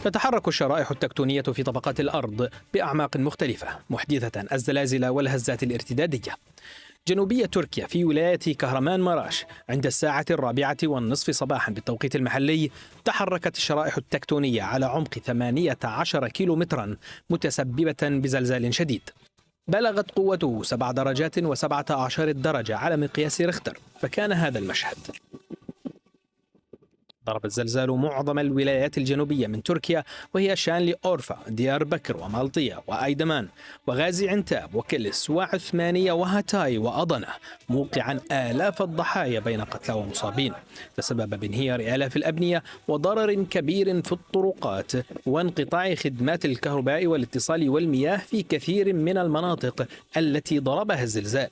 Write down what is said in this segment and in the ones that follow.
تتحرك الشرائح التكتونية في طبقات الأرض بأعماق مختلفة محدثة الزلازل والهزات الارتدادية. جنوبية تركيا في ولاية كهرمان مراش عند الساعة 4:30 صباحا بالتوقيت المحلي تحركت الشرائح التكتونية على عمق 18 كيلومترا متسببة بزلزال شديد بلغت قوته 7 درجات و17 درجة على مقياس ريختر. فكان هذا المشهد. ضرب الزلزال معظم الولايات الجنوبية من تركيا وهي شانلي أورفا، ديار بكر ومالطية وأيدمان وغازي عنتاب وكلس وعثمانية وهاتاي وأضنة، موقعا آلاف الضحايا بين قتلى ومصابين. تسبب بانهيار آلاف الأبنية وضرر كبير في الطرقات وانقطاع خدمات الكهرباء والاتصال والمياه في كثير من المناطق التي ضربها الزلزال.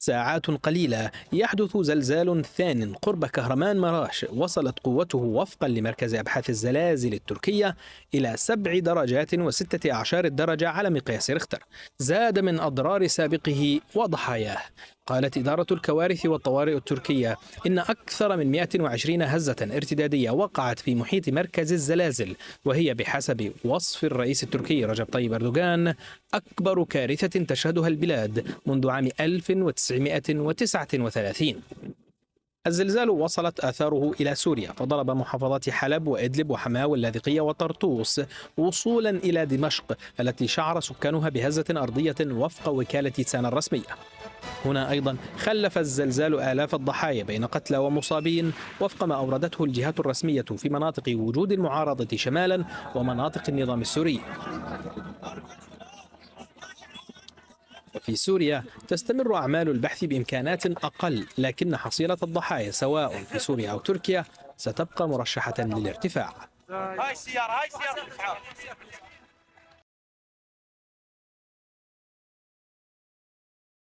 ساعات قليلة يحدث زلزال ثان قرب كهرمان مراش وصلت قوته وفقا لمركز أبحاث الزلازل التركية إلى 7 درجات و16 درجة على مقياس ريختر، زاد من أضرار سابقه وضحاياه. قالت إدارة الكوارث والطوارئ التركية إن أكثر من 120 هزة ارتدادية وقعت في محيط مركز الزلازل، وهي بحسب وصف الرئيس التركي رجب طيب أردوغان أكبر كارثة تشهدها البلاد منذ عام 1939. الزلزال وصلت آثاره إلى سوريا فضرب محافظات حلب وإدلب وحماة واللاذقية وطرطوس وصولا إلى دمشق التي شعر سكانها بهزة أرضية وفق وكالة سانا الرسمية. هنا أيضا خلف الزلزال آلاف الضحايا بين قتلى ومصابين وفق ما أوردته الجهات الرسمية في مناطق وجود المعارضة شمالا ومناطق النظام السوري. وفي سوريا تستمر أعمال البحث بإمكانات أقل، لكن حصيلة الضحايا سواء في سوريا أو تركيا ستبقى مرشحة للارتفاع.